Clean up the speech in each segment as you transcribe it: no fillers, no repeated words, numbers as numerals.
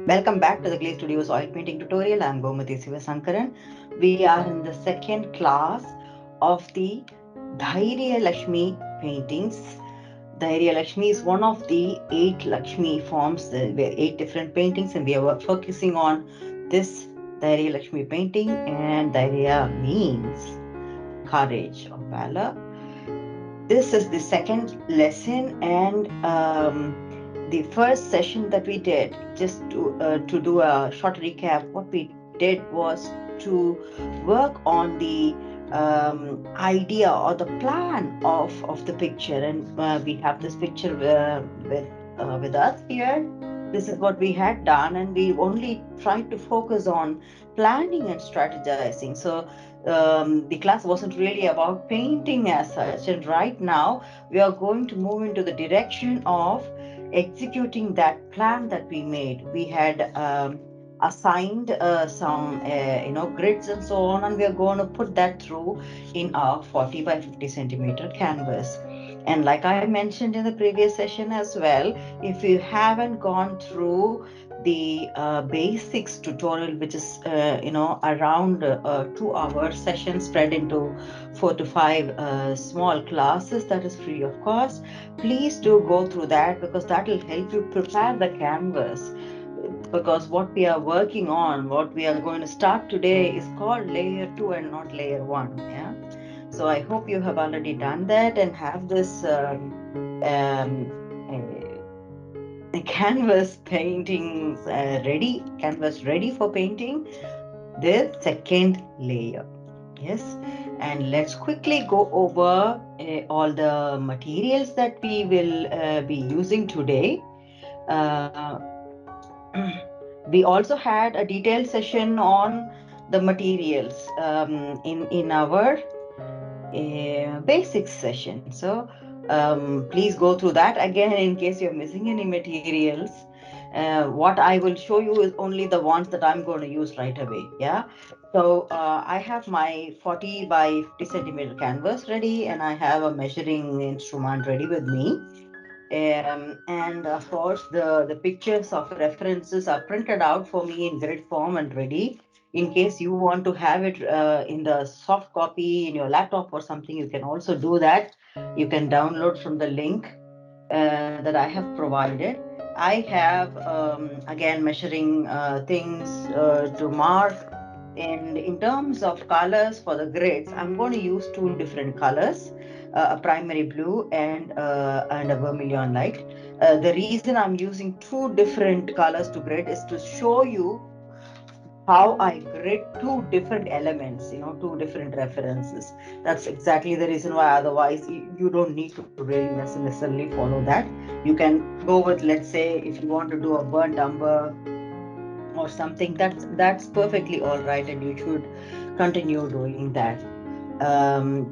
Welcome back to the GLAC Studios oil painting tutorial. I'm Gomati Sivasankaran. We are in the second class of the Dhairya Lakshmi paintings. Dhairya Lakshmi is one of the 8 Lakshmi forms. There are 8 different paintings, and we are focusing on this Dhairya Lakshmi painting. And Dhairya means courage or valor. This is the second lesson, and the first session that we did, just to do a short recap, what we did was to work on the idea or the plan of the picture, and we have this picture with us here. This is what we had done, and we only tried to focus on planning and strategizing. So the class wasn't really about painting as such, and right now we are going to move into the direction of executing that plan that we made. We had assigned some grids and so on, and we are going to put that through in our 40 by 50 centimeter canvas. And like I mentioned in the previous session as well, if you haven't gone through the basics tutorial, which is around 2 hour session spread into 4 to 5 small classes, that is free of cost. Please do go through that, because that will help you prepare the canvas. Because what we are working on, what we are going to start today, is called layer 2 and not layer 1. Yeah. So I hope you have already done that and have this um, canvas paintings canvas ready for painting the second layer. Yes. And let's quickly go over all the materials that we will be using today. uh, we also had a detailed session on the materials in our basics session. So please go through that again in case you're missing any materials. What I will show you is only the ones that I'm going to use right away. Yeah. So I have my 40 by 50 centimeter canvas ready, and I have a measuring instrument ready with me. And of course, the pictures of references are printed out for me in grid form and ready. In case you want to have it in the soft copy in your laptop or something, you can also do that. You can download from the link that I have provided. I have again measuring things to mark. And in terms of colors for the grids, I'm going to use 2 different colors, a primary blue and a vermilion light. The reason I'm using 2 different colors to grid is to show you how I grid 2 different elements, 2 different references. That's exactly the reason why. Otherwise, you don't need to really necessarily follow that. You can go with, let's say, if you want to do a burnt umber or something, that's perfectly all right, and you should continue doing that. Um,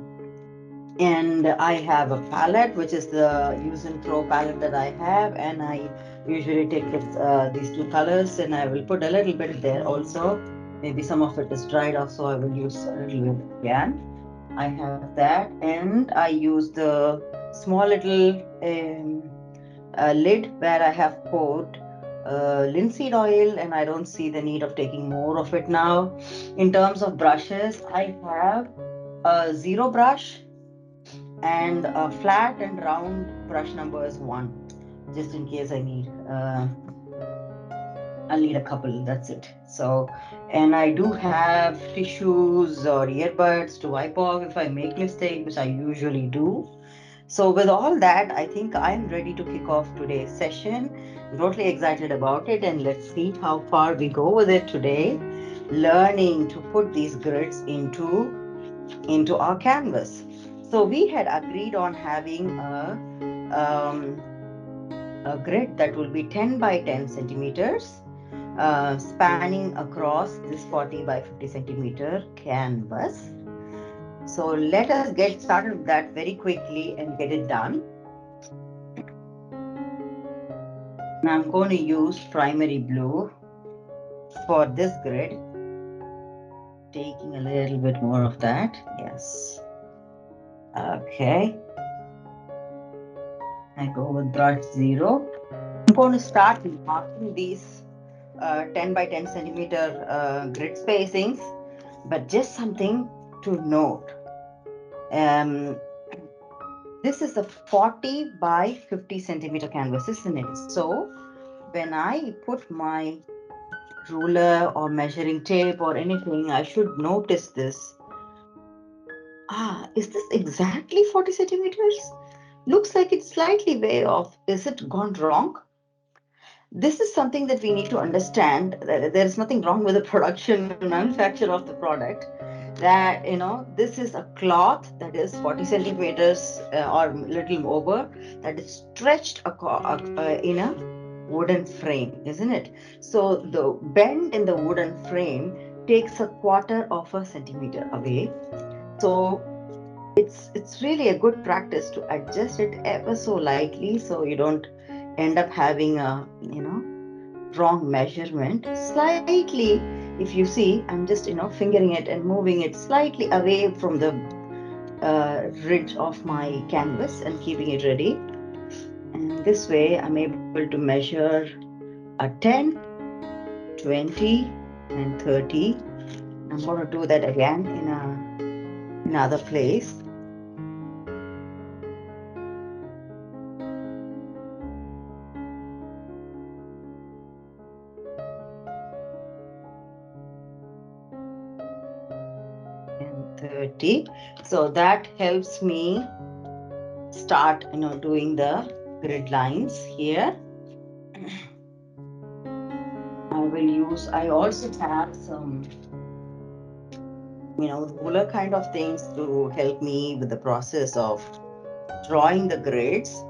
and I have a palette, which is the use and throw palette that I have, and I usually take these 2 colors, and I will put a little bit there also. Maybe some of it is dried off, so I will use a little bit again. I have that, and I use the small little lid where I have poured linseed oil, and I don't see the need of taking more of it now. In terms of brushes, I have a zero brush and a flat and round brush number is 1, just in case I'll need a couple, that's it. So, and I do have tissues or earbuds to wipe off if I make mistake, which I usually do. So with all that, I think I'm ready to kick off today's session. I'm totally excited about it, and let's see how far we go with it today, learning to put these grids into our canvas. So we had agreed on having a grid that will be 10 by 10 centimeters, spanning across this 40 by 50 centimeter canvas. So let us get started with that very quickly and get it done. And I'm going to use primary blue for this grid, taking a little bit more of that. Yes. Okay. I go with brush 0. I'm going to start marking these 10 by 10 centimeter grid spacings, but just something to note. This is a 40 by 50 centimeter canvas, isn't it? So when I put my ruler or measuring tape or anything, I should notice this. Is this exactly 40 centimeters? Looks like it's slightly way off. Is it gone wrong? This is something that we need to understand. That there is nothing wrong with the production and manufacture of the product. That, this is a cloth that is 40 centimeters or little over, that is stretched in a wooden frame, isn't it? So the bend in the wooden frame takes a quarter of a centimeter away. So it's really a good practice to adjust it ever so lightly, so you don't end up having a wrong measurement. Slightly, if you see, I'm just fingering it and moving it slightly away from the ridge of my canvas and keeping it ready. And this way I'm able to measure a 10, 20 and 30. I'm going to do that again in another place. And 30. So that helps me start doing the grid lines here. I also have some ruler kind of things to help me with the process of drawing the grids.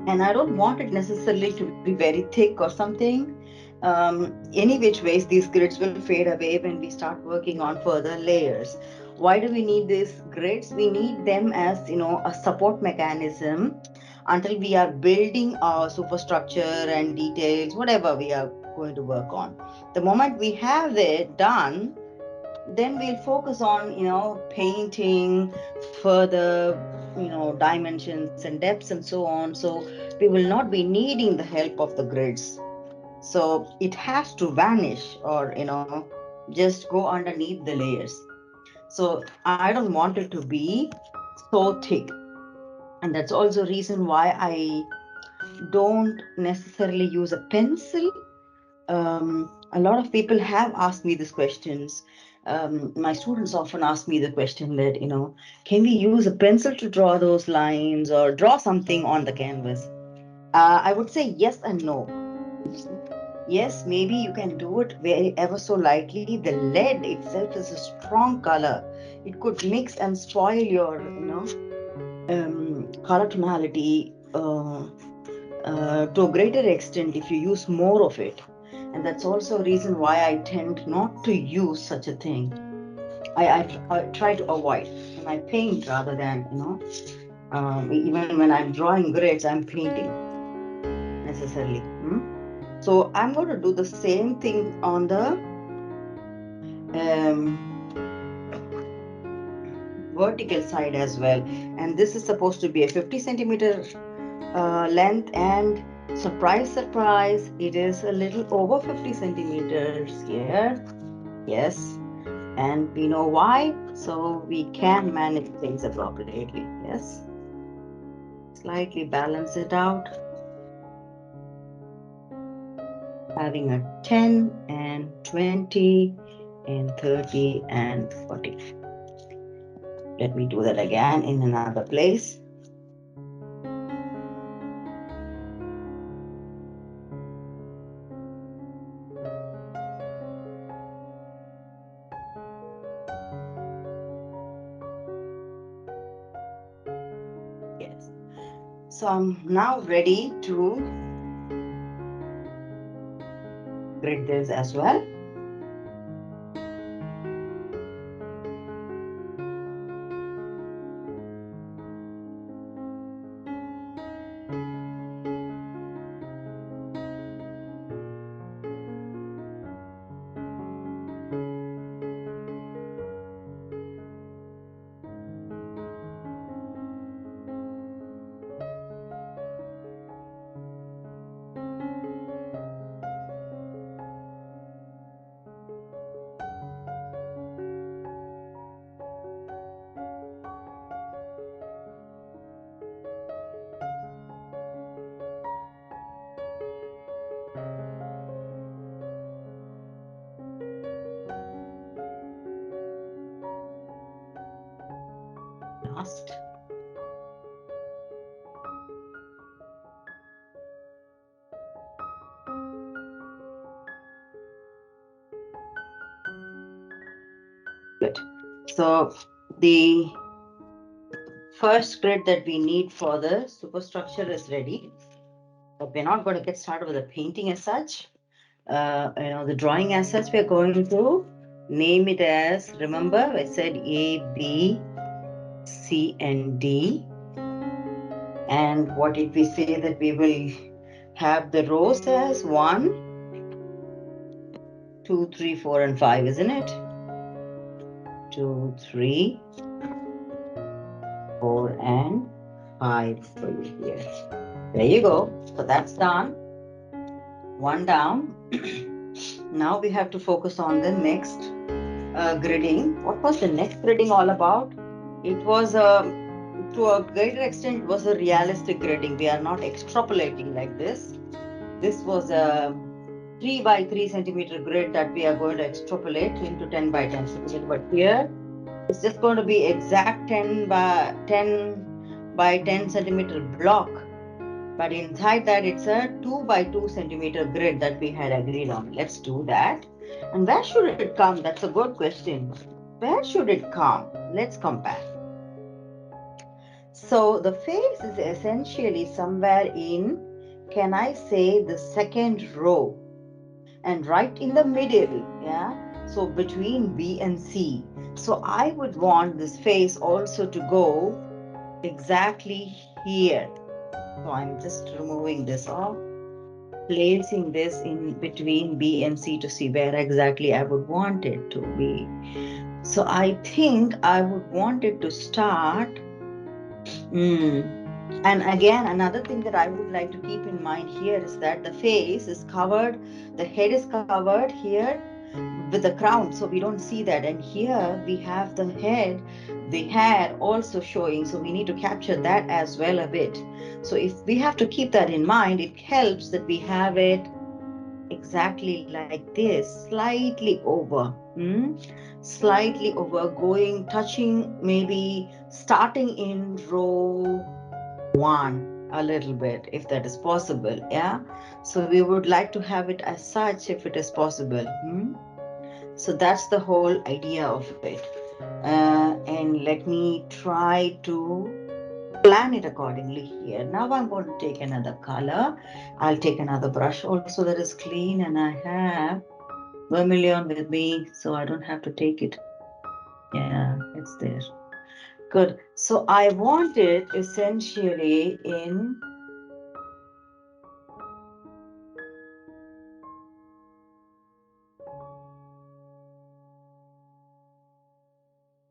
And I don't want it necessarily to be very thick or something. Any which ways, these grids will fade away when we start working on further layers. Why do we need these grids? We need them as a support mechanism until we are building our superstructure and details, whatever we are going to work on. The moment we have it done, then we'll focus on painting further dimensions and depths and so on. So we will not be needing the help of the grids. So it has to vanish or just go underneath the layers. So I don't want it to be so thick, and that's also a reason why I don't necessarily use a pencil. A lot of people have asked me these questions. My students often ask me the question that, can we use a pencil to draw those lines or draw something on the canvas? I would say yes and no. Yes, maybe you can do it very ever so lightly. The lead itself is a strong color. It could mix and spoil your, color tonality to a greater extent if you use more of it. And that's also a reason why I tend not to use such a thing. I try to avoid, and I paint rather than, even when I'm drawing grids, I'm painting necessarily. So I'm going to do the same thing on the vertical side as well. And this is supposed to be a 50 centimeter length, and surprise, surprise, it is a little over 50 centimeters here. Yes, and we know why, so we can manage things appropriately. Yes, slightly balance it out, having a 10 and 20 and 30 and 40. Let me do that again in another place. Yes, so I'm now ready to grid this as well. fast. Good. So the first grid that we need for the superstructure is ready. But we're not going to get started with the painting as such. The drawing as such, we're going to name it as, remember, I said A, B, C, and D. And what did we say that we will have the rows as 1, 2, 3, 4, and 5, isn't it? 2, 3, 4, and 5 for you here. There you go. So that's done. One down. Now we have to focus on the next gridding. What was the next gridding all about? It was to a greater extent, it was a realistic gridding. We are not extrapolating like this. This was a 3 by 3 centimeter grid that we are going to extrapolate into 10 by 10 centimeter. But here, it's just going to be exact 10 by 10 centimeter block. But inside that, it's a 2 by 2 centimeter grid that we had agreed on. Let's do that. And where should it come? That's a good question. Where should it come? Let's compare. So the face is essentially somewhere in, can I say, the second row, and right in the middle, yeah? So between B and C. So I would want this face also to go exactly here. So I'm just removing this off, placing this in between B and C to see where exactly I would want it to be. So I think I would want it to start. And again, another thing that I would like to keep in mind here is that the face is covered, the head is covered here with the crown, so we don't see that. And here we have the head, the hair also showing, so we need to capture that as well a bit. So if we have to keep that in mind, it helps that we have it exactly like this, slightly over, slightly over, going, touching, maybe starting in row 1 a little bit, if that is possible. Yeah, so we would like to have it as such if it is possible. So that's the whole idea of it. And let me try to plan it accordingly here. Now I'm going to take another color. I'll take another brush also that is clean, and I have vermilion with me, so I don't have to take it. Yeah, it's there. Good. So I want it essentially in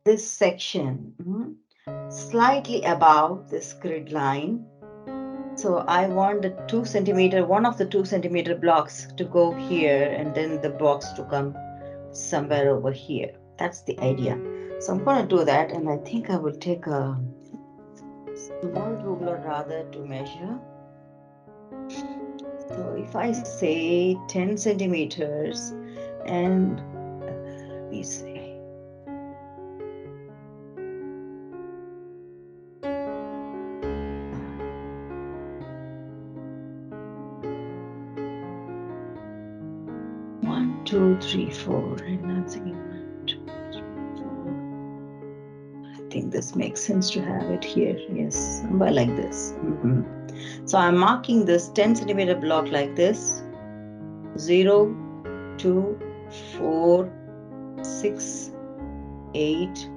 this section, slightly above this grid line. So I want the 2 centimeter, one of the 2 centimeter blocks to go here, and then the box to come somewhere over here. That's the idea. So I'm going to do that, and I think I will take a small ruler rather to measure. So if I say 10 centimeters, and let me say, one, two, three, four, and I'm thinking 1, 2, 3, 4. I think this makes sense to have it here. Yes, somewhere like this. So I'm marking this 10 centimeter block like this. 0, 2, 4, 6, 8,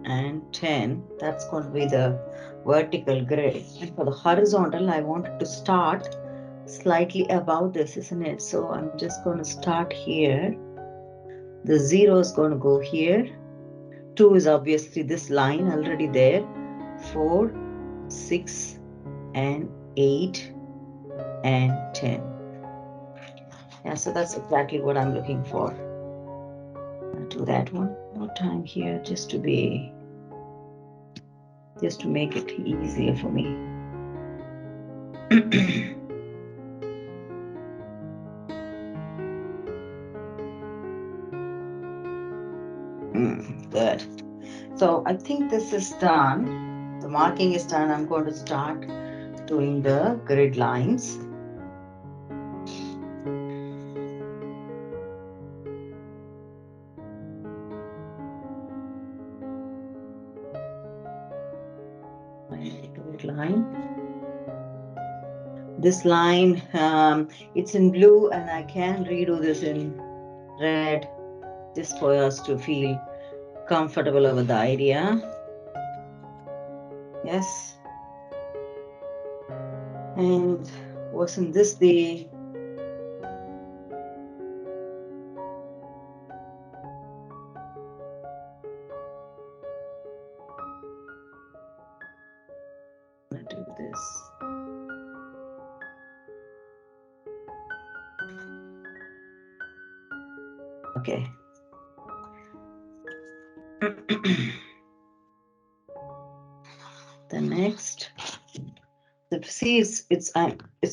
and 10. That's going to be the vertical grid. And for the horizontal, I want it to start slightly above this, isn't it? So I'm just going to start here. The 0 is going to go here. 2 is obviously this line already there. 4, 6, and 8, and 10. Yeah, so that's exactly what I'm looking for. I'll do that one more time here just to make it easier for me. Good. So I think this is done. The marking is done. I'm going to start doing the grid lines. Grid line. This line, it's in blue, and I can redo this in red just for us to feel comfortable over the idea. Yes. And wasn't this the do this? Okay. The next, see, it's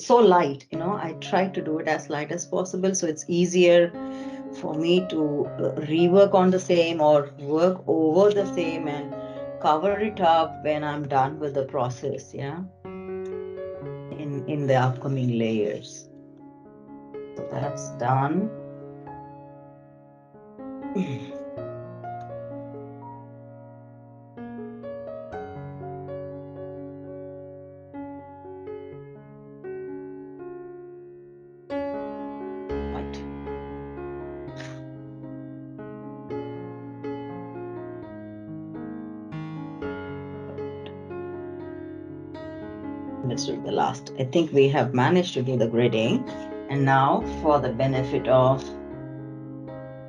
so light, you know. I try to do it as light as possible, so it's easier for me to rework on the same or work over the same and cover it up when I'm done with the process, yeah, in the upcoming layers. So that's done. Right. Let's do the last. I think we have managed to do the gridding, and now for the benefit of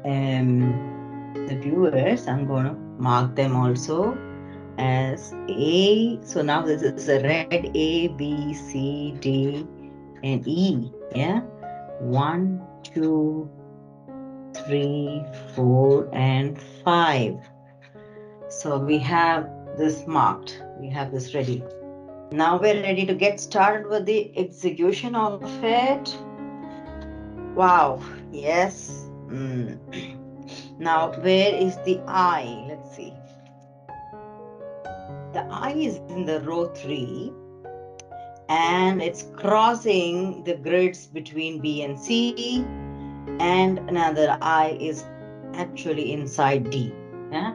the viewers, I'm going to mark them also as A. So now this is a red A, B, C, D, and E. Yeah, 1, 2, 3, 4, and 5. So we have this marked. We have this ready. Now we're ready to get started with the execution of it. Wow, yes. Now, where is the eye? Let's see. The eye is in the row 3, and it's crossing the grids between B and C, and another eye is actually inside D. Yeah?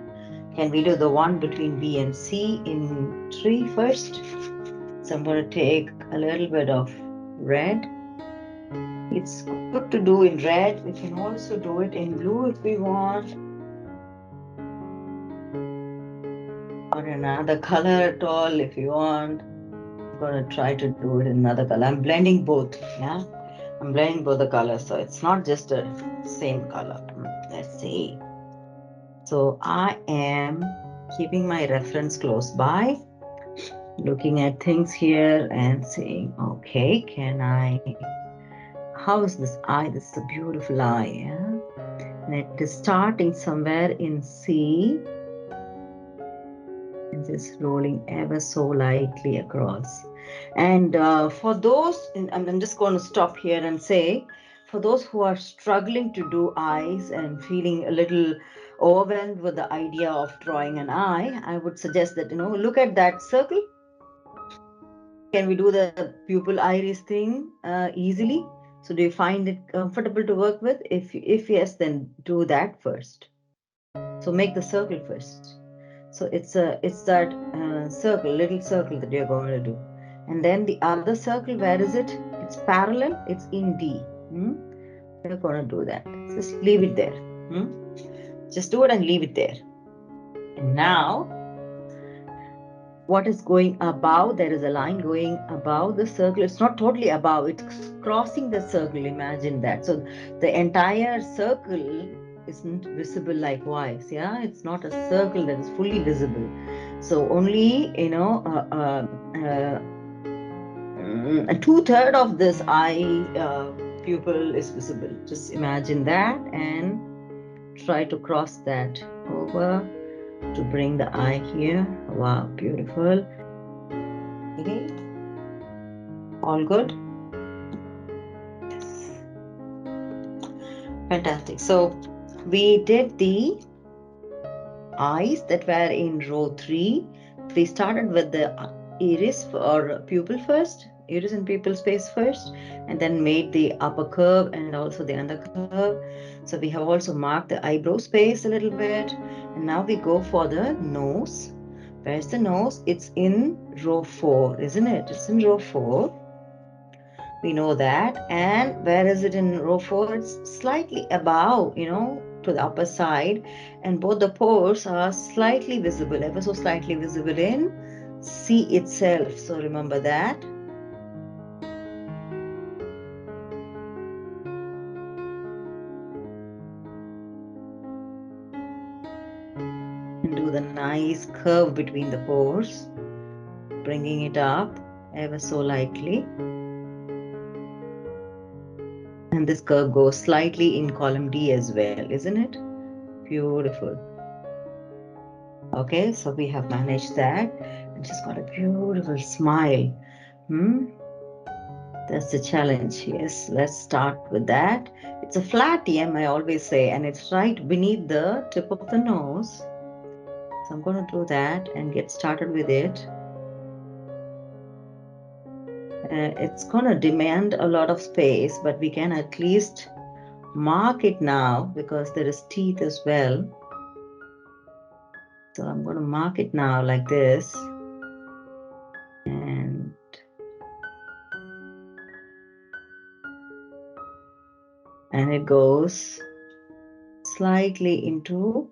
Can we do the one between B and C in 3 first? So I'm going to take a little bit of red. It's good to do in red. We can also do it in blue if we want, or another color at all if you want. I'm going to try to do it in another color. I'm blending both. Yeah, I'm blending both the colors, so it's not just a same color. Let's see. So I am keeping my reference close by, looking at things here and saying, okay, can I, how is this eye? This is a beautiful eye, yeah? And it is starting somewhere in C and just rolling ever so lightly across. And for those, I'm just going to stop here and say, for those who are struggling to do eyes and feeling a little overwhelmed with the idea of drawing an eye, I would suggest that, you know, look at that circle. Can we do the pupil iris thing easily? So do you find it comfortable to work with? If yes, then do that first. So make the circle first. So it's that circle, little circle that you're going to do. And then the other circle, where is it? It's parallel, it's in D. We're going to do that. Just leave it there. Just do it and leave it there. And now, what is going above? There is a line going above the circle. It's not totally above, it's crossing the circle. Imagine that. So the entire circle isn't visible likewise. Yeah, it's not a circle that is fully visible. So only, you know, 2/3 of this eye pupil is visible. Just imagine that and try to cross that over to bring the eye here. Wow, beautiful. Okay, all good? Yes. Fantastic. So we did the eyes that were in row 3. We started with the iris or pupil first, iris and pupil space first, and then made the upper curve and also the under curve. So we have also marked the eyebrow space a little bit, and now we go for the nose. Where's the nose? It's in row 4, isn't it? It's in row 4. We know that. And where is it in row 4? It's slightly above, to the upper side, and both the pores are slightly visible, ever so slightly visible in C itself. So remember that. And do the nice curve between the pores, bringing it up ever so lightly. And this curve goes slightly in column D as well, isn't it? Beautiful. Okay, so we have managed that. And she's got a beautiful smile. That's the challenge. Yes, let's start with that. It's a flat EM, I always say, and it's right beneath the tip of the nose. So I'm going to do that and get started with it. It's going to demand a lot of space, but we can at least mark it now because there is teeth as well. So I'm going to mark it now like this. And it goes slightly into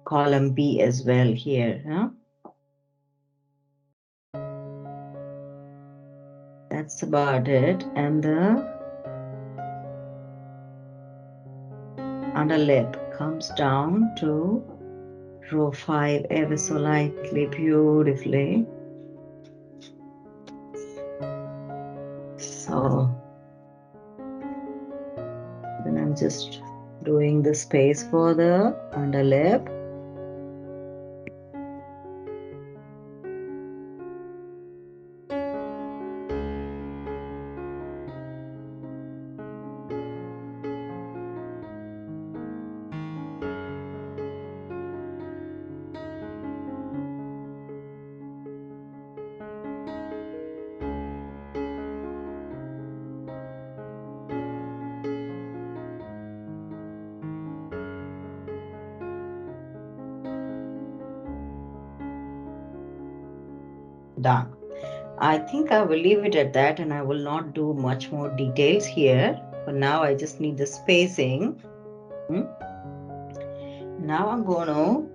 column B as well here. Huh? That's about it. And the underlip comes down to row 5 ever so lightly, beautifully. So then I'm just doing the space for the underlip. Done. I think I will leave it at that and I will not do much more details here. For now, I just need the spacing. Now I'm going to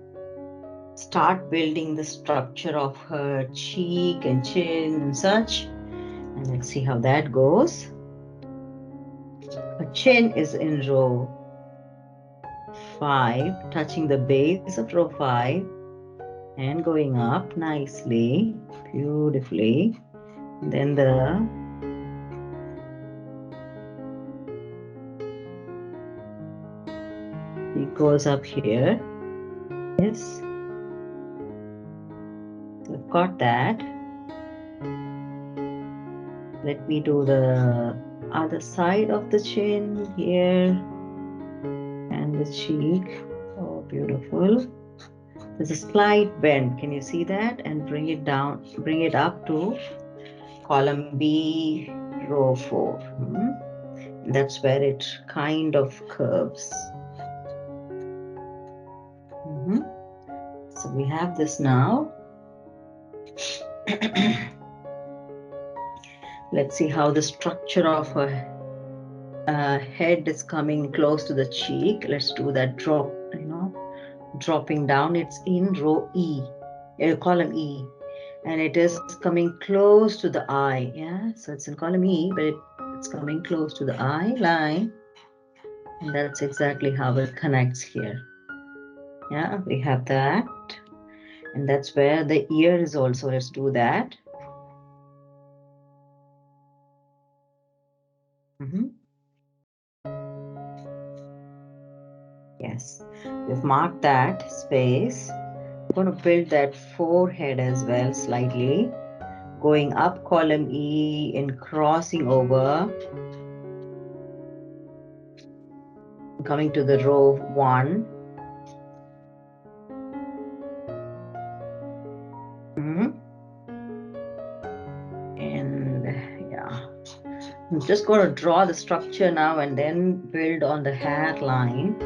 start building the structure of her cheek and chin and such. And let's see how that goes. Her chin is in row 5, touching the base of row 5 and going up nicely, beautifully. And then it goes up here. Yes. So I've got that. Let me do the other side of the chin here and the cheek. Oh, beautiful. There's a slight bend. Can you see that? And bring it down, bring it up to column B, row 4. That's where it kind of curves. So we have this now. Let's see how the structure of her head is coming close to the cheek. Let's do that drop, dropping down. It's in row E, column E, and it is coming close to the eye. Yeah, so it's in column E, but it's coming close to the eye line, and that's exactly how it connects here. Yeah, we have that, and that's where the ear is also. Let's do that. Yes, we've marked that space. I'm going to build that forehead as well slightly, going up column E and crossing over, coming to the row 1. I'm just going to draw the structure now and then build on the hairline.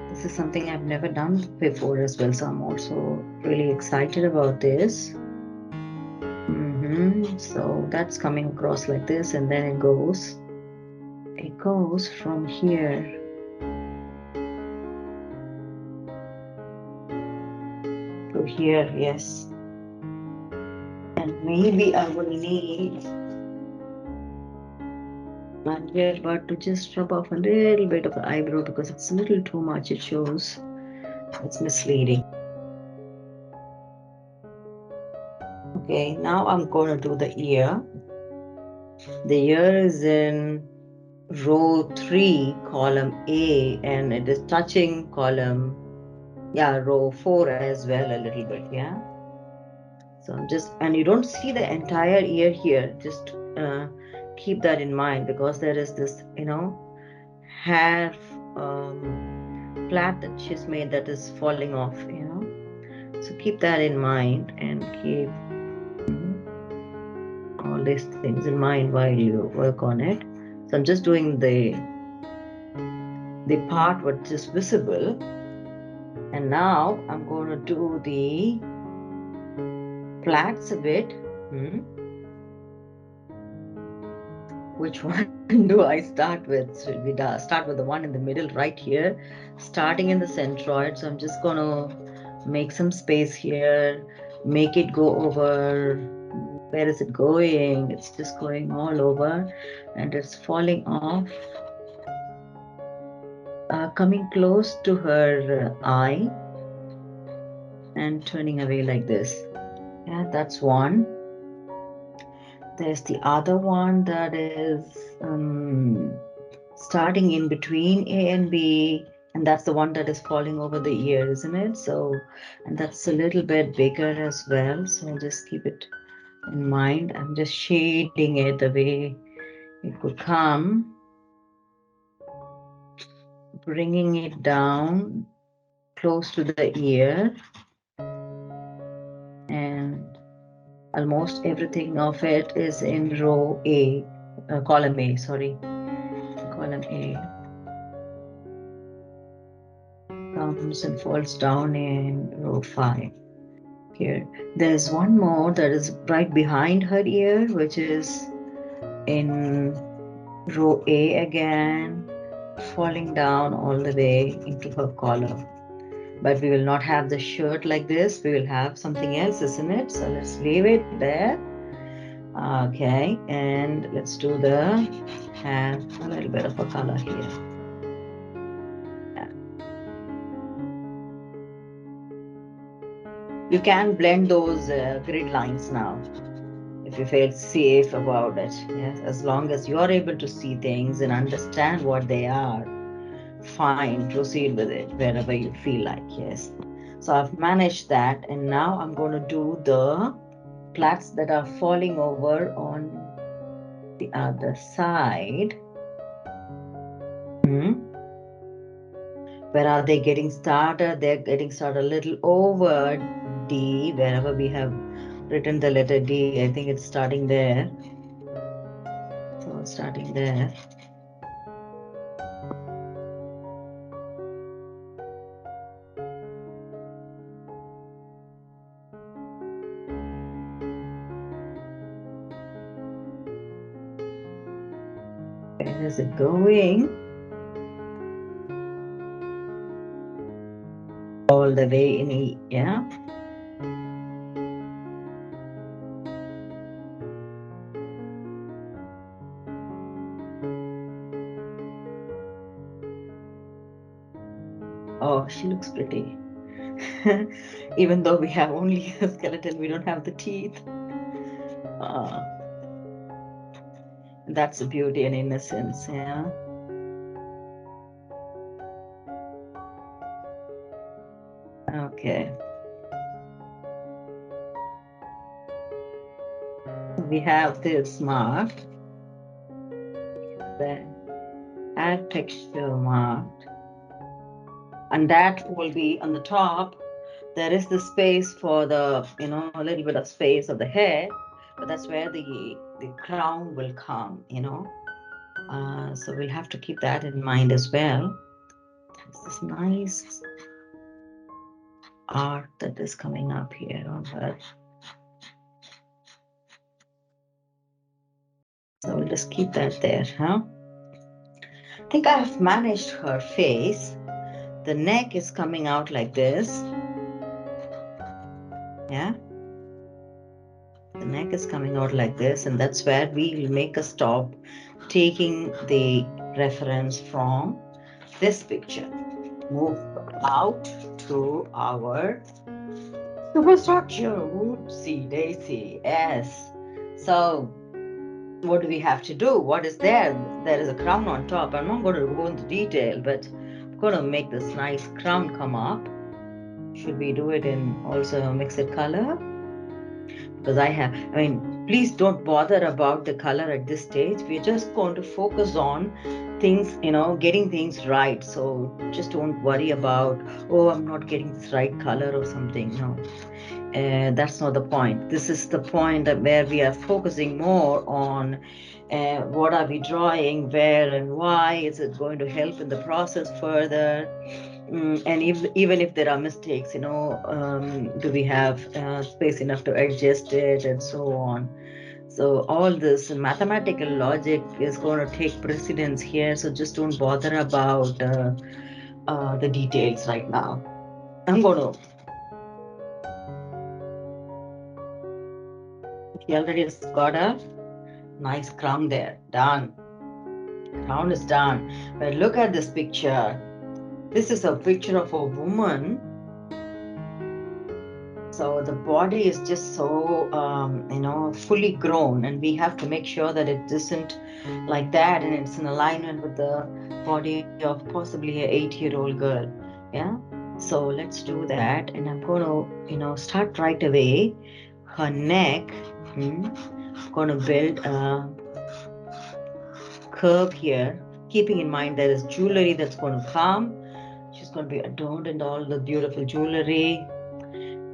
This is something I've never done before as well, so I'm also really excited about this. So that's coming across like this, and then it goes from here to here, yes. And maybe I will need but to just rub off a little bit of the eyebrow because it's a little too much. It shows it's misleading. Okay, now I'm going to do the ear. The ear is in row 3, column A, and it is touching column, row 4 as well a little bit, yeah. So I'm just, and you don't see the entire ear here, just keep that in mind because there is this, hair plait that she's made that is falling off, so keep that in mind and keep all these things in mind while you work on it. So I'm just doing the part which is visible, and now I'm going to do the plaits a bit. Which one do I start with? Should we start with the one in the middle right here, starting in the centroid? So I'm just going to make some space here, make it go over. Where is it going? It's just going all over and it's falling off, coming close to her eye and turning away like this. Yeah, that's one. There's the other one that is starting in between A and B, and that's the one that is falling over the ear, isn't it? So, and that's a little bit bigger as well. So just keep it in mind. I'm just shading it the way it could come, bringing it down close to the ear, and almost everything of it is in row A, column A, sorry, column A. Comes and falls down in row 5. Here, there's one more that is right behind her ear, which is in row A again, falling down all the way into her collar. But we will not have the shirt like this. We will have something else, isn't it? So let's leave it there. Okay, and let's do the hair, a little bit of a color here. You can blend those grid lines now if you feel safe about it. Yes, as long as you are able to see things and understand what they are, fine, proceed with it wherever you feel like. Yes, so I've managed that, and now I'm going to do the plaits that are falling over on the other side. Where are they getting started? They're getting started a little over D, wherever we have written the letter D. I think it's starting there. So starting there. Where is it going? All the way in E, yeah. Oh, she looks pretty. Even though we have only a skeleton, we don't have the teeth. That's the beauty and innocence, yeah. Okay. We have this mark, the add texture marked, and that will be on the top. There is the space for the, a little bit of space of the hair, but that's where the crown will come, you know. So we'll have to keep that in mind as well. There's this nice art that is coming up here on her. So we'll just keep that there, huh? I think I have managed her face. The neck is coming out like this. Yeah. The neck is coming out like this, and that's where we'll make a stop, taking the reference from this picture. Move out to our superstructure. Oopsie daisy. Yes. So what do we have to do? What is there? There is a crown on top. I'm not going to go into detail, but I'm going to make this nice crown come up. Should we do it in also a mixed color? Because please don't bother about the color at this stage. We're just going to focus on things, getting things right. So just don't worry about, oh, I'm not getting this right color or something. No. That's not the point. This is the point where we are focusing more on what are we drawing, where and why is it going to help in the process further. And even if there are mistakes, do we have space enough to adjust it and so on. So all this mathematical logic is going to take precedence here. So just don't bother about the details right now. I'm going to He already has got a nice crown there. Done. Crown is done. But look at this picture. This is a picture of a woman. So the body is just so, fully grown, and we have to make sure that it isn't like that, and it's in alignment with the body of possibly an 8-year-old girl. Yeah. So let's do that, and I'm going to, start right away. Her neck. I'm going to build a curve here, keeping in mind there is jewelry that's going to come. She's going to be adorned in all the beautiful jewelry.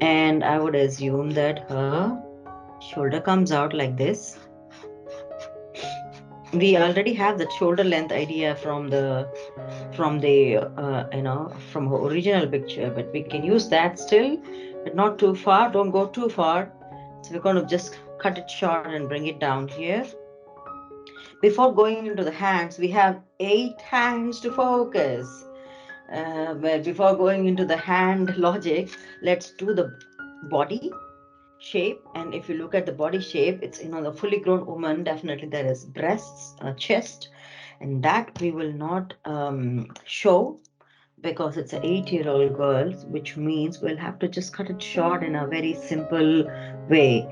And I would assume that her shoulder comes out like this. We already have the shoulder length idea from from her original picture, but we can use that still, but not too far. Don't go too far. So we're going to just cut it short and bring it down here. Before going into the hands, we have 8 hands to focus. But before going into the hand logic, let's do the body shape. And if you look at the body shape, it's the fully grown woman. Definitely there is breasts, chest, and that we will not show because it's an 8-year-old girl, which means we'll have to just cut it short in a very simple way.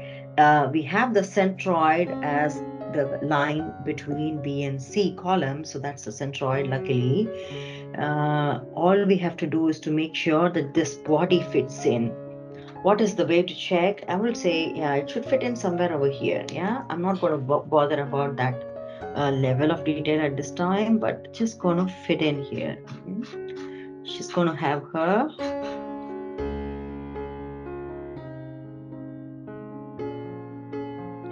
We have the centroid as the line between B and C columns, so that's the centroid. Luckily, all we have to do is to make sure that this body fits in. What is the way to check? I will say, yeah, it should fit in somewhere over here. Yeah, I'm not going to bother about that level of detail at this time, but just going to fit in here. She's going to have her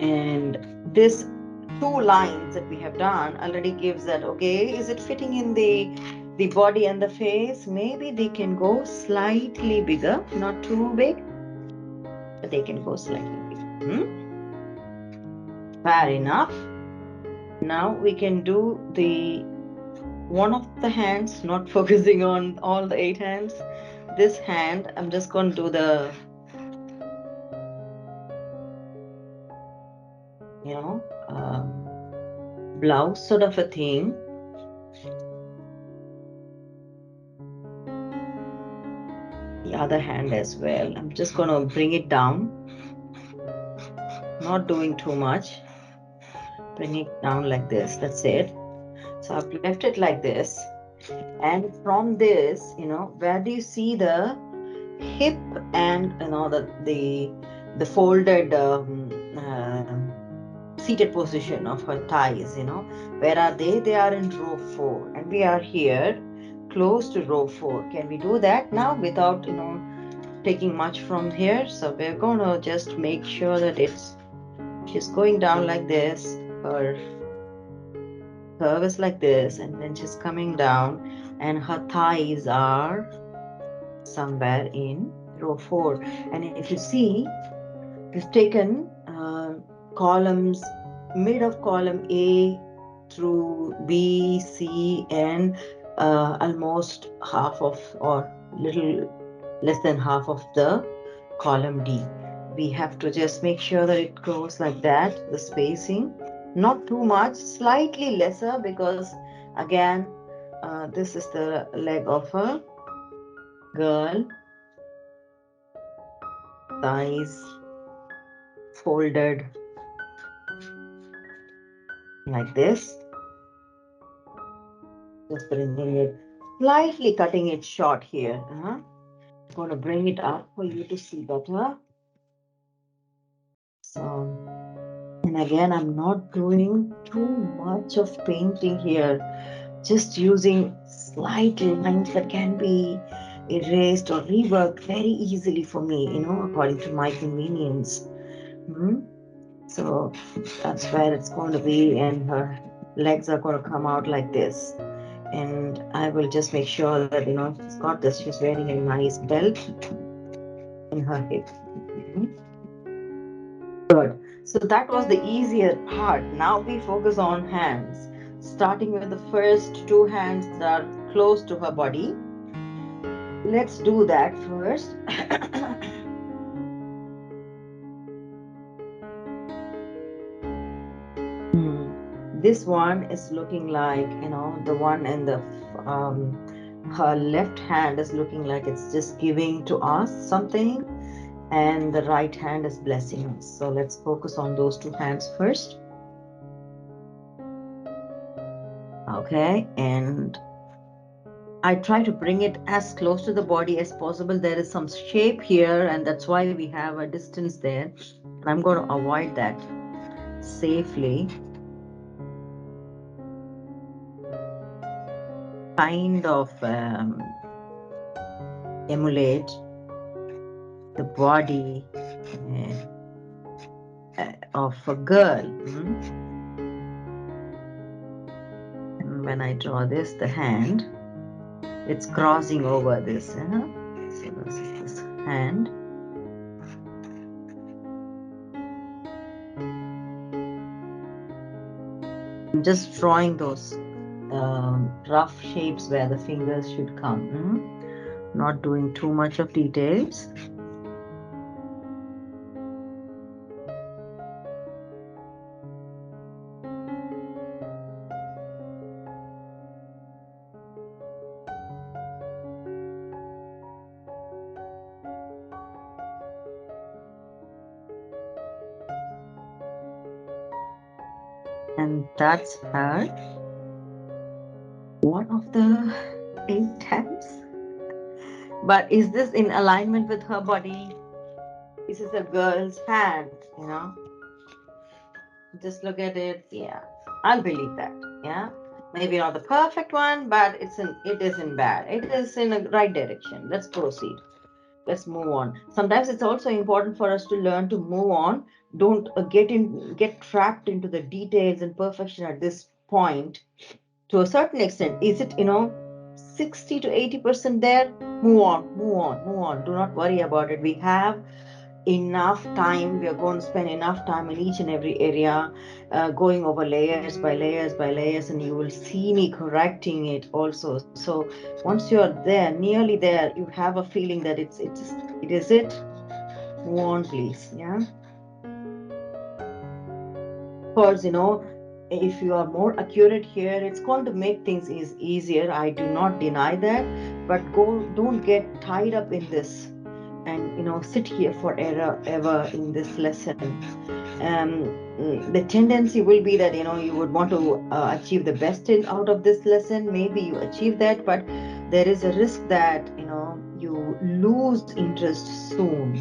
and this 2 lines that we have done already gives that, okay, is it fitting in the body and the face? Maybe they can go slightly bigger, not too big, but they can go slightly bigger. Fair enough. Now we can do the one of the hands, not focusing on all the 8 hands. This hand, I'm just going to do the blouse sort of a thing. The other hand as well. I'm just going to bring it down, not doing too much. Bring it down like this. That's it. So I've left it like this, and from this, where do you see the hip and the folded seated position of her thighs? Where are they? They are in row 4, and we are here close to row 4. Can we do that now without taking much from here? So we're going to just make sure that it's She's going down like this. Her curve is like this, and then she's coming down, and her thighs are somewhere in row 4. And if you see, we've taken columns, mid of column A through B, C, and almost half of, or little less than half of the column D. We have to just make sure that it goes like that, the spacing, not too much, slightly lesser, because again, this is the leg of a girl, thighs folded like this. Just bringing it, slightly cutting it short here. I'm going to bring it up for you to see better. So, and again, I'm not doing too much of painting here, just using slight lines that can be erased or reworked very easily for me, according to my convenience. So that's where it's going to be, and her legs are going to come out like this. And I will just make sure that, she's got this, she's wearing a nice belt in her hip. Good. So that was the easier part. Now we focus on hands, starting with the first 2 hands that are close to her body. Let's do that first. This one is looking like, the one in the her left hand is looking like it's just giving to us something, and the right hand is blessing us. So let's focus on those 2 hands first. Okay, and I try to bring it as close to the body as possible. There is some shape here, and that's why we have a distance there. And I'm going to avoid that safely. Kind of emulate the body of a girl. And when I draw this, the hand, it's crossing over this. So this is this hand. I'm just drawing those rough shapes where the fingers should come. Not doing too much of details. And that's her. One of the 8 hands. But is this in alignment with her body? This is a girl's hand, Just look at it. Yeah, I'll believe that. Yeah, maybe not the perfect one, but it isn't bad. It is in the right direction. Let's proceed. Let's move on. Sometimes it's also important for us to learn to move on. Don't get trapped into the details and perfection at this point. To a certain extent, is it 60 to 80% there? Move on, move on, move on. Do not worry about it. We have enough time. We are going to spend enough time in each and every area, going over layers by layers by layers, and you will see me correcting it also. So once you're there, nearly there, you have a feeling that it is it. Move on, please. Yeah, of course, if you are more accurate here, it's going to make things easier. I do not deny that, but don't get tied up in this and sit here forever in this lesson. The tendency will be that you would want to achieve the best out of this lesson. Maybe you achieve that, but there is a risk that you lose interest soon,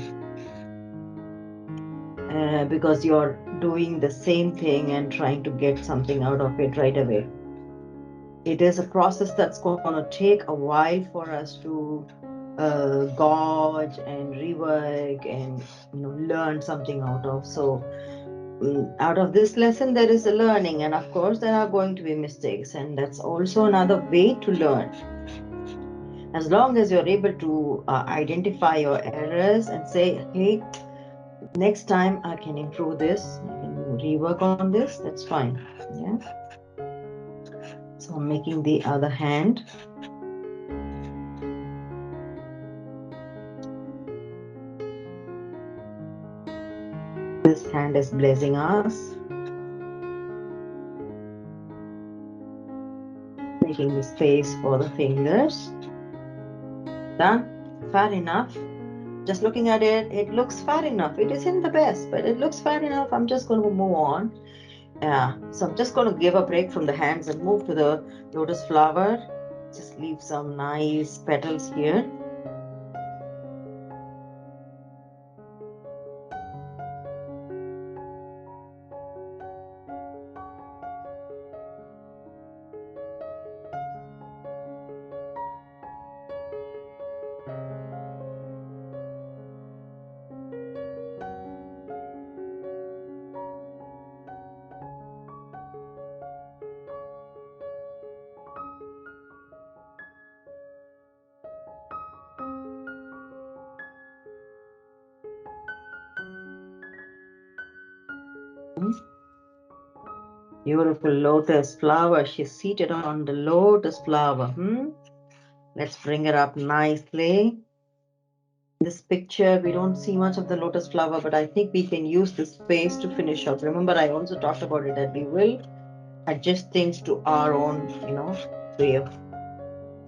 because you're doing the same thing and trying to get something out of it right away. It is a process that's going to take a while for us to gauge and rework and learn something out of. So out of this lesson there is a learning, and of course there are going to be mistakes, and that's also another way to learn. As long as you're able to identify your errors and say, hey, next time I can improve this, I can rework on this, that's fine. Yeah. So I'm making the other hand. This hand is blessing us, making the space for the fingers. Done. Fair enough. Just looking at it, it looks fair enough. It isn't the best, but it looks fair enough. I'm just going to move on. Yeah, so I'm just going to give a break from the hands and move to the lotus flower. Just leave some nice petals here. Beautiful lotus flower. She's seated on the lotus flower. Let's bring her up nicely. This picture, we don't see much of the lotus flower, but I think we can use this space to finish up. Remember, I also talked about it that we will adjust things to our own, way of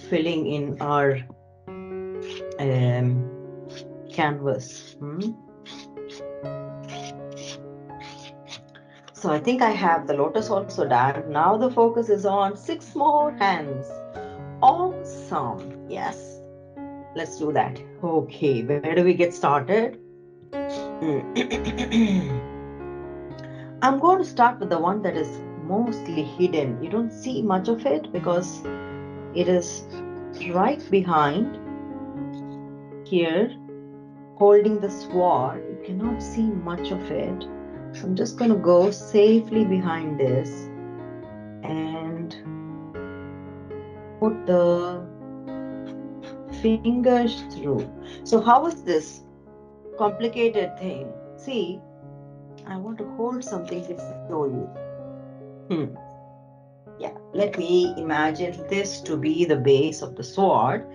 filling in our canvas. So I think I have the lotus also done. Now the focus is on 6 more hands. Awesome. Yes. Let's do that. Okay, where do we get started? I'm going to start with the one that is mostly hidden. You don't see much of it because it is right behind here, holding the sword. You cannot see much of it. So I'm just going to go safely behind this and put the fingers through. So how is this complicated thing? See, I want to hold something to show you. Yeah, let me imagine this to be the base of the sword.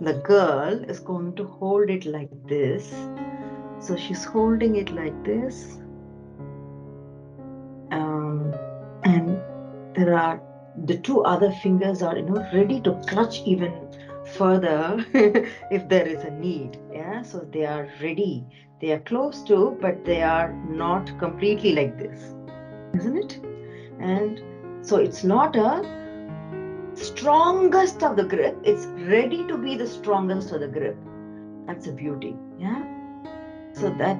The girl is going to hold it like this. So she's holding it like this. And there are the 2 other fingers are, ready to clutch even further if there is a need. Yeah, so they are ready. They are close to, but they are not completely like this, isn't it? And so it's not a strongest of the grip, it's ready to be the strongest of the grip. That's a beauty. Yeah. So that,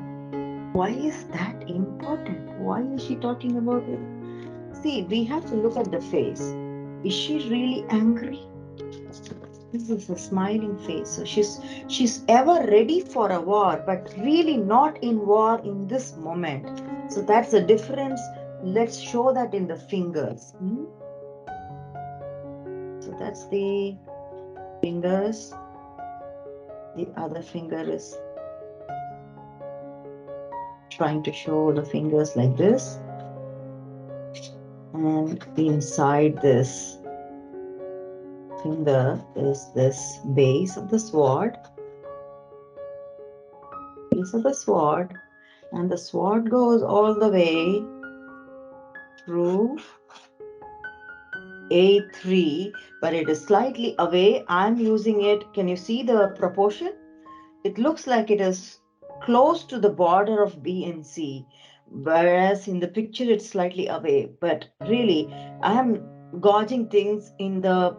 why is that important? Why is she talking about it? See, we have to look at the face. Is she really angry? This is a smiling face. So she's ever ready for a war, but really not in war in this moment. So that's the difference. Let's show that in the fingers. So that's the fingers. The other finger is trying to show the fingers like this. And inside this finger is this base of the sword. Base of the sword. And the sword goes all the way through A3, but it is slightly away. I'm using it. Can you see the proportion? It looks like it is close to the border of B and C, whereas in the picture it's slightly away. But really, I am gauging things in the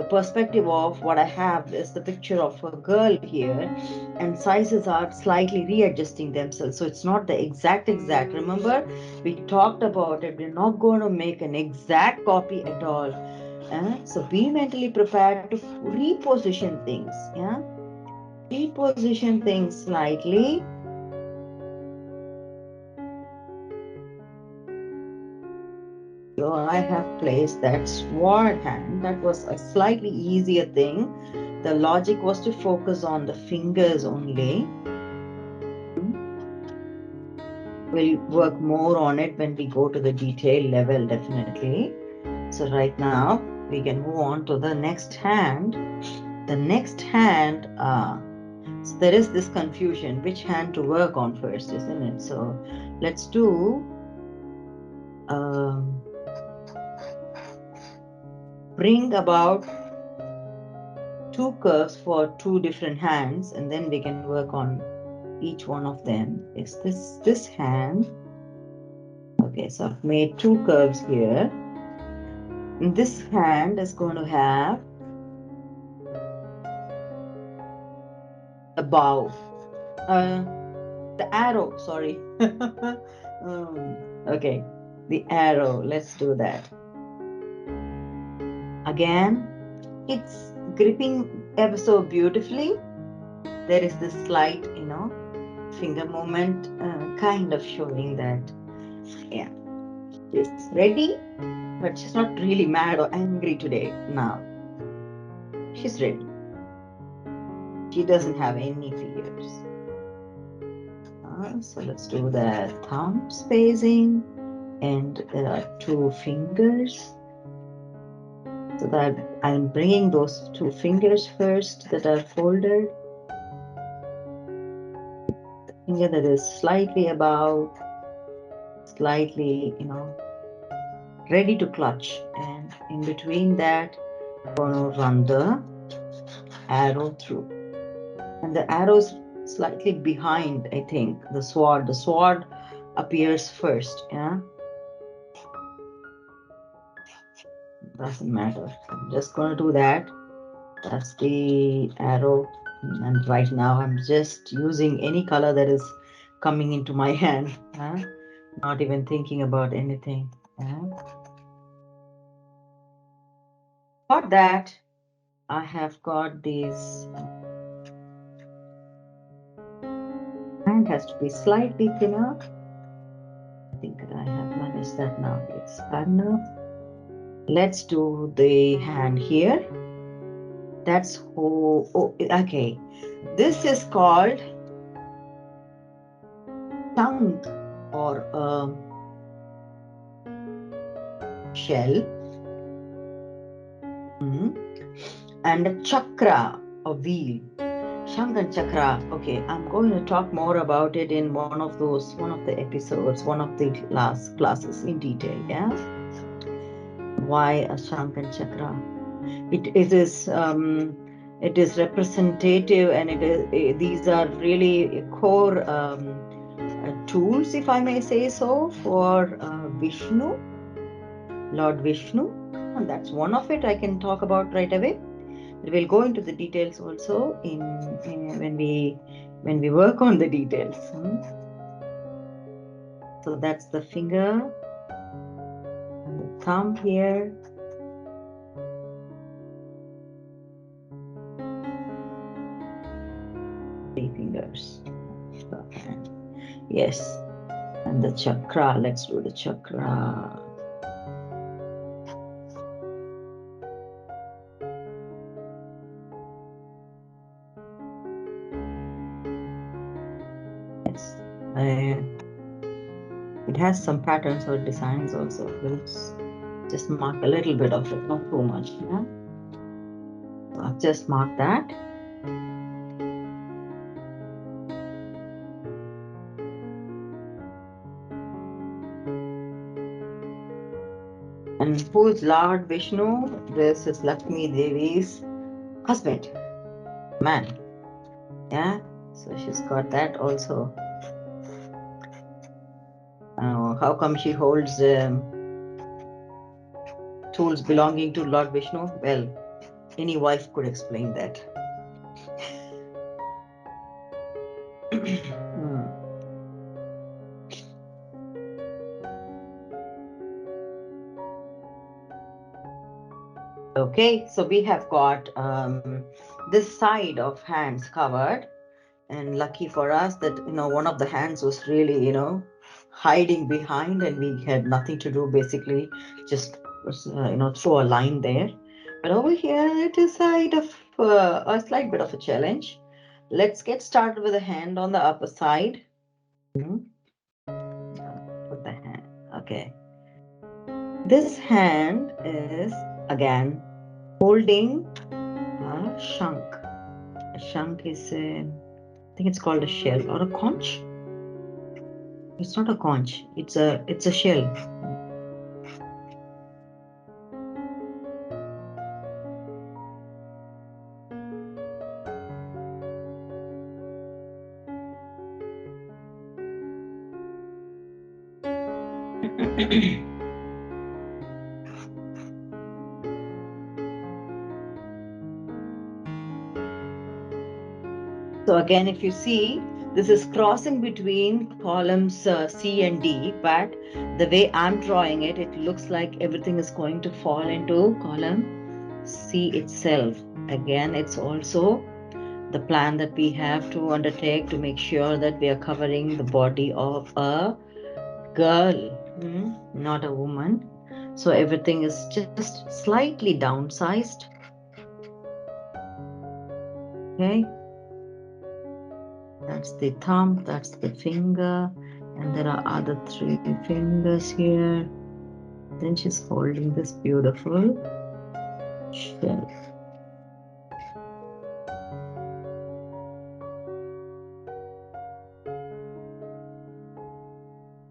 perspective of what I have is the picture of a girl here, and sizes are slightly readjusting themselves. So it's not the exact. Remember, we talked about it. We're not going to make an exact copy at all. So be mentally prepared to reposition things. Yeah. Reposition things slightly. So I have placed that sword hand. That was a slightly easier thing. The logic was to focus on the fingers only. We'll work more on it when we go to the detail level, definitely. So right now, we can move on to the next hand. The next hand, so there is this confusion, which hand to work on first, isn't it? So let's do bring about 2 curves for 2 different hands, and then we can work on each one of them. Is this hand? Okay, so I've made 2 curves here. And this hand is going to have the bow, the arrow, sorry. Okay, the arrow, let's do that. Again, it's gripping ever so beautifully. There is this slight, finger movement, kind of showing that, yeah, she's ready, but she's not really mad or angry today. Now, she's ready. She doesn't have any fears. So let's do the thumb spacing, and there are 2 fingers. So that I'm bringing those 2 fingers first that are folded. The finger that is slightly above, slightly, ready to clutch. And in between that, I'm going to run the arrow through. And the arrow's slightly behind, I think, the sword. The sword appears first, yeah? Doesn't matter. I'm just going to do that. That's the arrow. And right now I'm just using any color that is coming into my hand. Not even thinking about anything. For that, I have got these. Hand has to be slightly thinner. I think I have managed that now. It's far enough. Let's do the hand here. That's okay. This is called tongue or shell. And a chakra, a wheel. Shankan chakra. Okay, I'm going to talk more about it in one of the episodes, one of the last classes in detail. Yeah. Why a Shankan chakra? It is representative, and these are really core tools, if I may say so, for Vishnu, Lord Vishnu. And that's one of it I can talk about right away. We'll go into the details also when we work on the details. So that's the finger and the thumb here. 3 fingers. Yes, and the chakra. Let's do the chakra. Yes, it has some patterns or designs also. We'll just mark a little bit of it, not too much. Yeah? So I've just marked that. And who is Lord Vishnu? This is Lakshmi Devi's husband, man. Yeah, so she's got that also. How come she holds tools belonging to Lord Vishnu? Well, any wife could explain that. Okay, so we have got this side of hands covered, and lucky for us that one of the hands was really hiding behind, and we had nothing to do, basically just throw a line there. But over here it is a slight bit of a challenge. Let's get started with a hand on the upper side. Put the hand. Okay. This hand is again holding a shank. A shank is I think it's called a shell or a conch. It's not a conch. It's a shell. So again, if you see, this is crossing between columns C and D, but the way I'm drawing it, it looks like everything is going to fall into column C itself. Again, it's also the plan that we have to undertake to make sure that we are covering the body of a girl, not a woman. So everything is just slightly downsized. Okay. That's the thumb, that's the finger, and there are other 3 fingers here. Then she's holding this beautiful shell.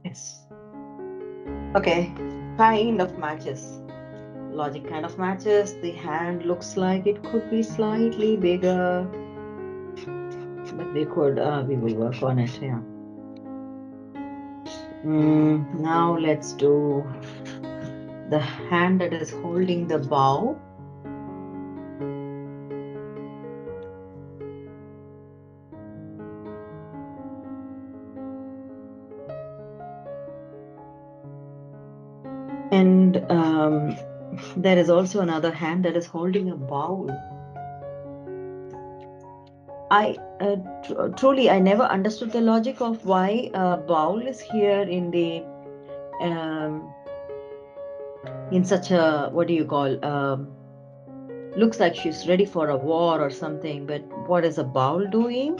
Yes. Okay, kind of matches. Logic kind of matches. The hand looks like it could be slightly bigger, but we will work on it. Yeah. Now let's do the hand that is holding the bow. And there is also another hand that is holding a bowl. Truly, I never understood the logic of why a bowl is here in the in such a, what do you call, looks like she's ready for a war or something, but what is a bowl doing?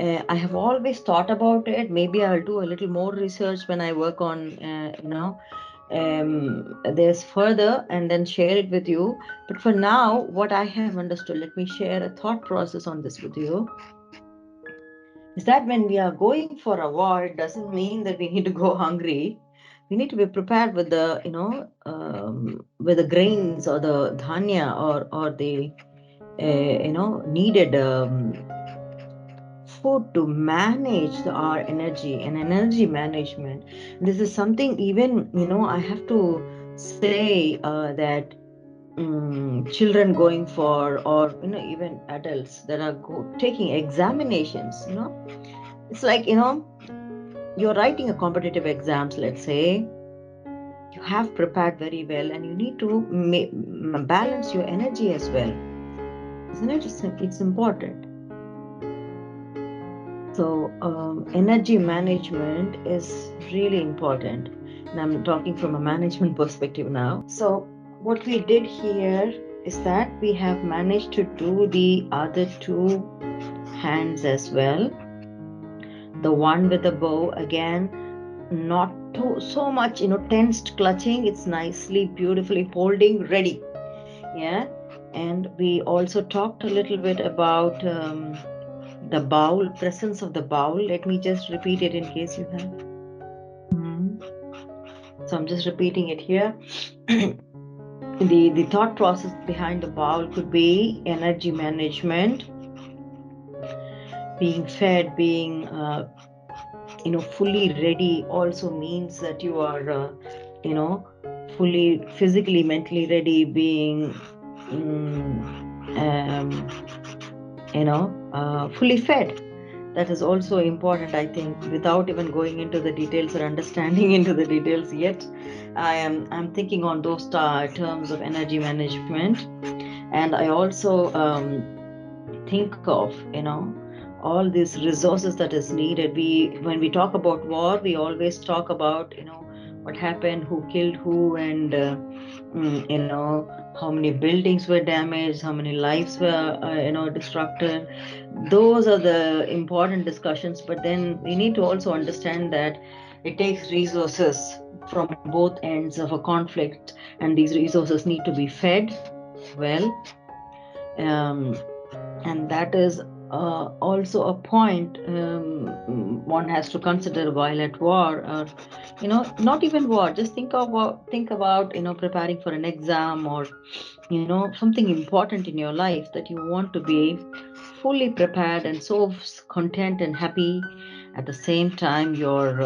I have always thought about it. Maybe I'll do a little more research when I work on there's further and then share it with you. But for now, what I have understood, let me share a thought process on this with you, is that when we are going for a war, it doesn't mean that we need to go hungry. We need to be prepared with the with the grains or the dhanya or the needed food to manage our energy and energy management. This is something even I have to say that children going for, or even adults that are taking examinations, it's like you're writing a competitive exams, let's say. You have prepared very well and you need to balance your energy as well, isn't it? It's important. So energy management is really important, and I'm talking from a management perspective now. So what we did here is that we have managed to do the other 2 hands as well. The one with the bow, again, not so much tensed clutching. It's nicely, beautifully holding, ready. Yeah. And we also talked a little bit about the bowl, presence of the bowl. Let me just repeat it in case you have. So I'm just repeating it here. The thought process behind the bowl could be energy management, being fed, being fully ready. Also means that you are fully physically, mentally ready, being fully fed. That is also important, I think, without even going into the details or understanding into the details yet. I'm thinking on those terms of energy management. And I also think of all these resources that is needed. When we talk about war, we always talk about, what happened, who killed who, and how many buildings were damaged, how many lives were disrupted. Those are the important discussions, but then we need to also understand that it takes resources from both ends of a conflict, and these resources need to be fed well. And that is also a point one has to consider while at war, or not even war. Just think about preparing for an exam, or something important in your life that you want to be fully prepared and so content and happy. At the same time, your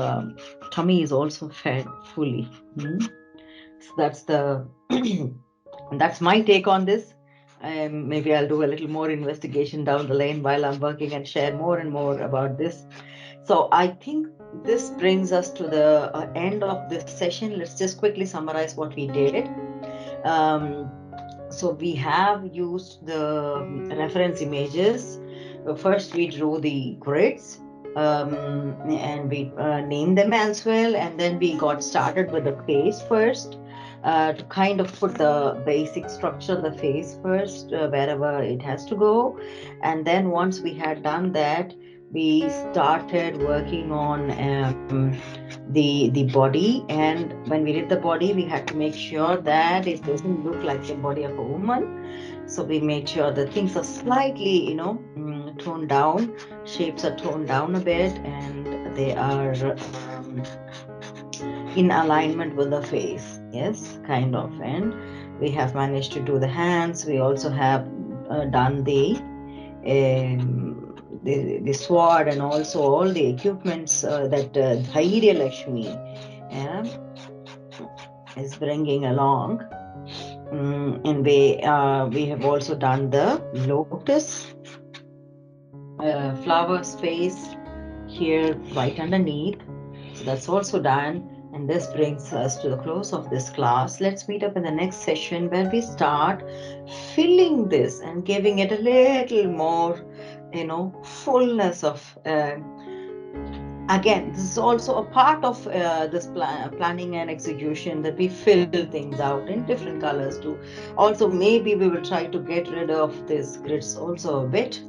tummy is also fed fully. So that's the that's my take on this. Maybe I'll do a little more investigation down the lane while I'm working and share more and more about this. So I think this brings us to the end of this session. Let's just quickly summarize what we did. So we have used the reference images. First, we drew the grids, and we named them as well. And then we got started with the face first, to kind of put the basic structure of the face first, wherever it has to go. And then once we had done that, we started working on the body. And when we did the body, we had to make sure that it doesn't look like the body of a woman. So we made sure that things are slightly, toned down. Shapes are toned down a bit, and they are in alignment with the face. Yes, kind of. And we have managed to do the hands. We also have done the sword, and also all the equipments that Dhairya Lakshmi is bringing along. And we have also done the lotus flower space here right underneath. So that's also done. And this brings us to the close of this class. Let's meet up in the next session where we start filling this and giving it a little more, fullness of. Again, this is also a part of this planning and execution, that we fill things out in different colors too. Also, maybe we will try to get rid of these grids also a bit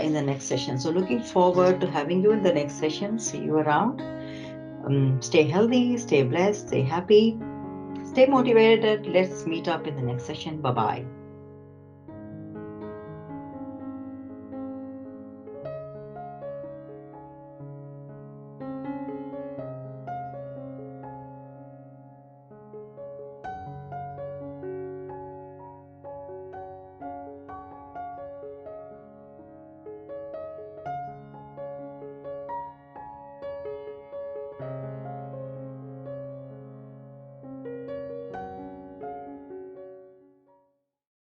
in the next session. So looking forward to having you in the next session. See you around. Stay healthy, stay blessed, stay happy, stay motivated. Let's meet up in the next session. Bye-bye.